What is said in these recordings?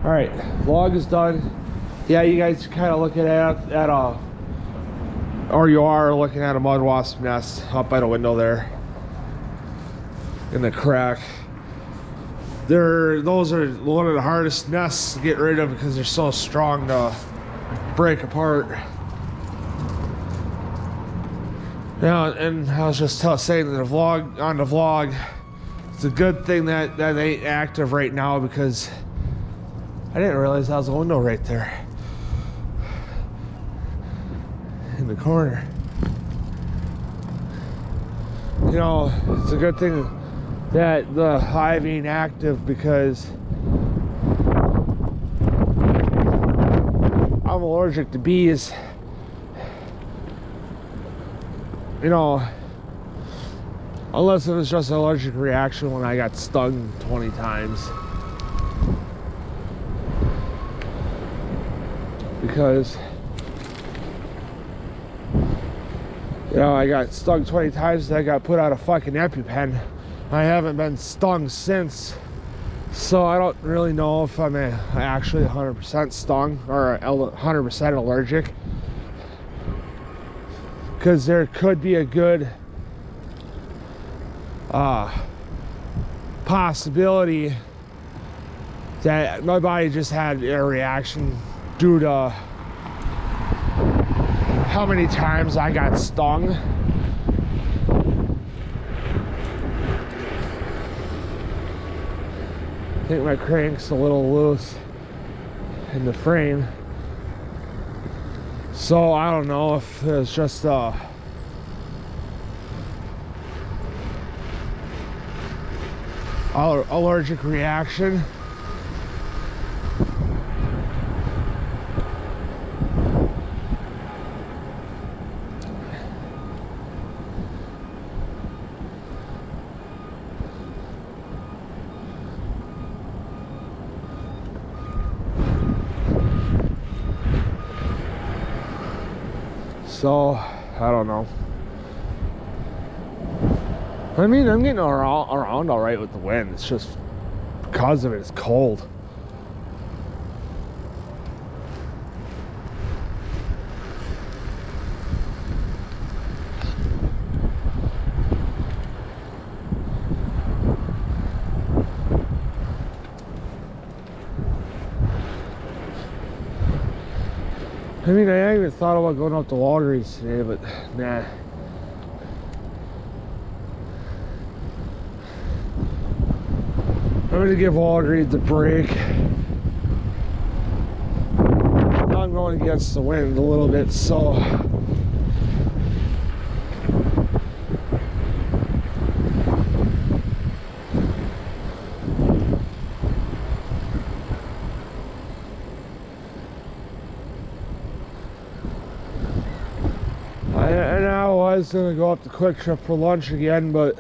All right, vlog is done. Yeah, you guys kind of looking at or you are looking at a mud wasp nest up by the window there in the crack. Those are one of the hardest nests to get rid of because they're so strong to break apart. Yeah, and I was just saying in the vlog, it's a good thing that they ain't active right now because I didn't realize that was a window right there in the corner. You know, it's a good thing that the hive ain't active because I'm allergic to bees. You know, unless it was just an allergic reaction when I got stung 20 times. Because, you know, I got stung 20 times and I got put out a fucking EpiPen. I haven't been stung since. So I don't really know if I'm actually 100% stung or 100% allergic. Because there could be a good possibility that my body just had a reaction due to how many times I got stung. I think my crank's a little loose in the frame. So I don't know if it's just allergic reaction. So, I don't know. I mean, I'm getting around all right with the wind. It's just because of it, it's cold. I mean, I even thought about going up to Walgreens today, but nah. I'm gonna give Walgreens a break. I'm going against the wind a little bit, so and I was gonna go up to Quick Trip for lunch again, but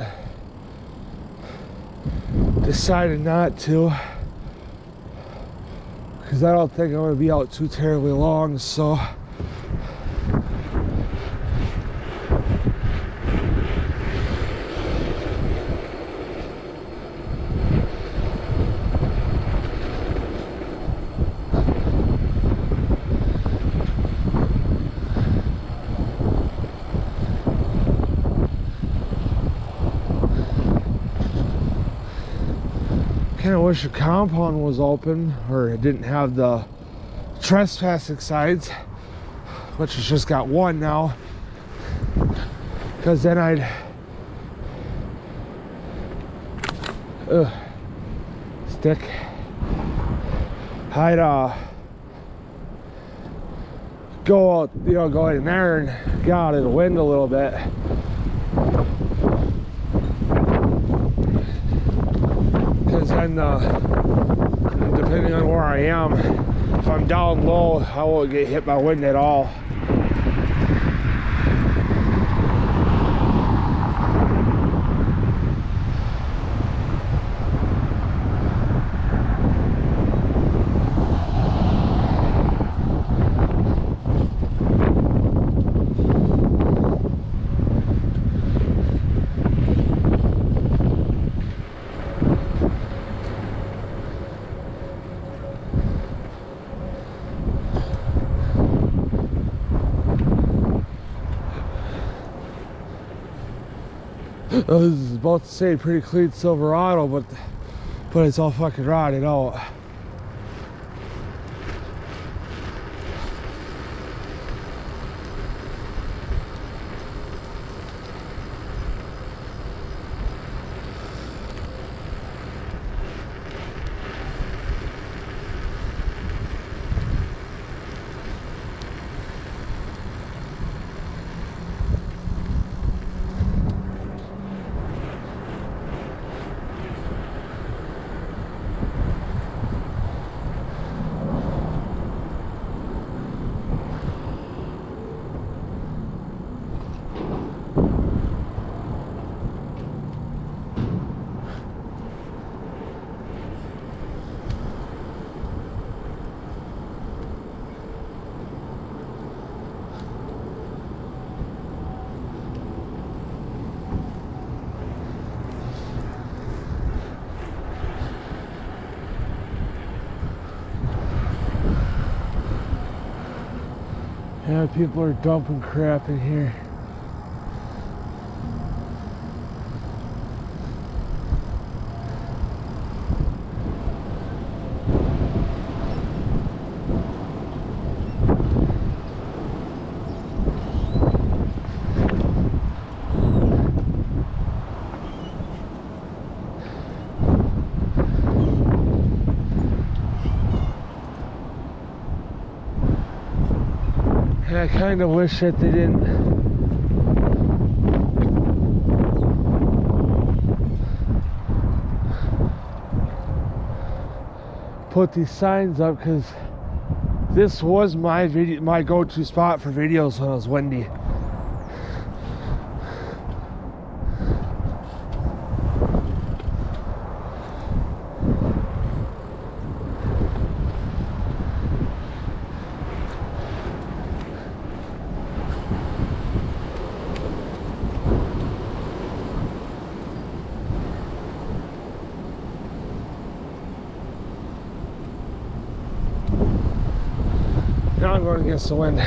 decided not to because I don't think I'm gonna be out too terribly long. So kind of wish the compound was open or it didn't have the trespassing signs, which has just got one now, because then I'd stick. I'd go out, you know, go in there and get out of the wind a little bit. Because then, depending on where I am, if I'm down low, I won't get hit by wind at all. I was about to say pretty clean Silverado, but it's all fucking rotted out. Yeah, people are dumping crap in here. I kind of wish that they didn't put these signs up, because this was my go-to spot for videos when it was windy. Now I'm going against the wind.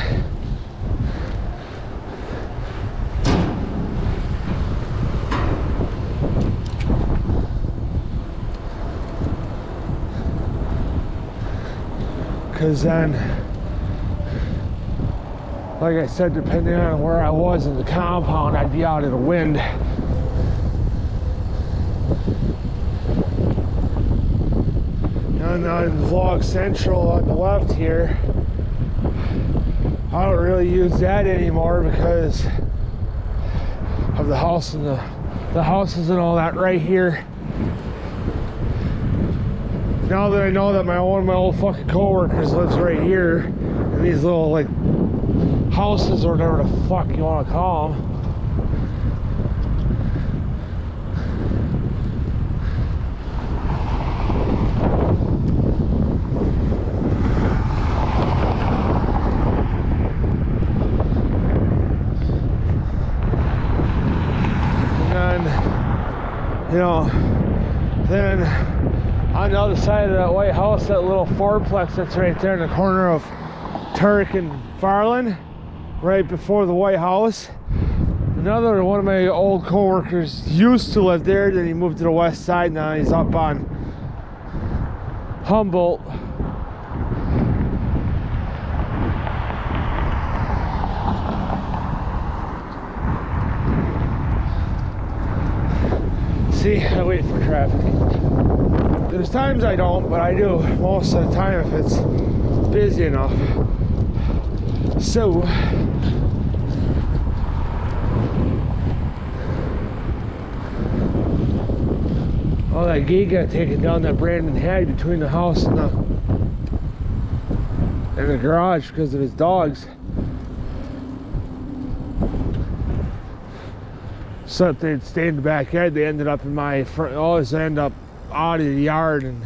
Because then, like I said, depending on where I was in the compound, I'd be out of the wind. And on Vlog Central on the left here, I don't really use that anymore because of the house and the houses and all that right here. Now that I know that one of my old fucking coworkers lives right here in these little like houses or whatever the fuck you want to call them. You know, then on the other side of that white house, that little fourplex that's right there in the corner of Turk and Farland, right before the White House. Another one of my old co-workers used to live there, then he moved to the west side, now he's up on Humboldt. See, I wait for traffic. There's times I don't, but I do most of the time if it's busy enough. So, all that gate got taken down that Brandon had between the house and the garage because of his dogs. So if they'd stayed in the backyard, they ended up in my front. Always end up out of the yard. And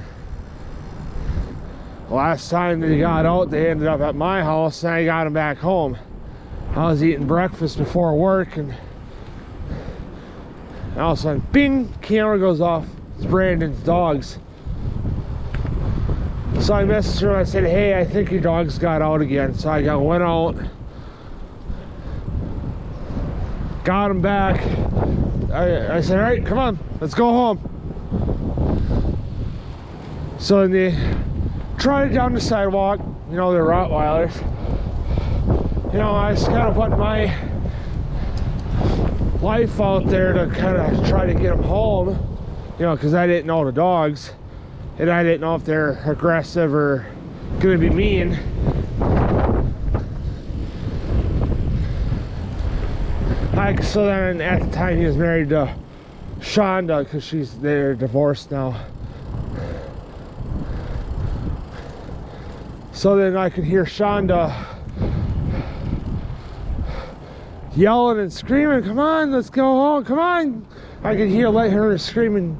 the last time they got out, they ended up at my house, and I got them back home. I was eating breakfast before work, and all of a sudden, bing, camera goes off. It's Brandon's dogs. So I messaged her and I said, hey, I think your dogs got out again. So I went out, got them back, I said, all right, come on, let's go home. So they trotted down the sidewalk, you know, they're Rottweilers. You know, I just kind of put my life out there to kind of try to get them home, you know, because I didn't know the dogs, and I didn't know if they're aggressive or gonna be mean. So then at the time he was married to Shonda, because they're divorced now. So then I could hear Shonda yelling and screaming, come on, let's go home, come on. I could hear her screaming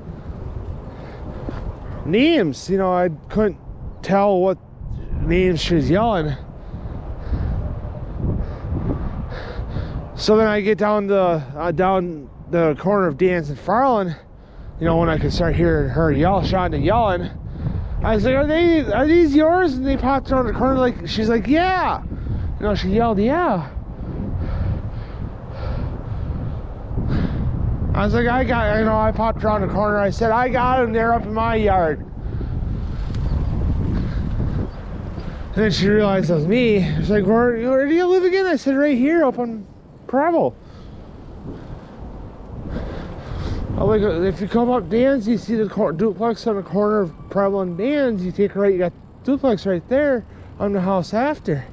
names. You know, I couldn't tell what names she was yelling. So then I get down the corner of Dan's and Farland, you know, when I could start hearing her yell, Shonda yelling. I was like, are these yours? And they popped around the corner, like, she's like, yeah. You know, she yelled, yeah. I was like, I popped around the corner. I said, I got them. They're up in my yard. And then she realized it was me. She's like, where do you live again? I said, right here, up on Preble. I'm like, if you come up Dan's, you see the duplex on the corner of Preble and Dan's. You take a right, you got duplex right there on the house after.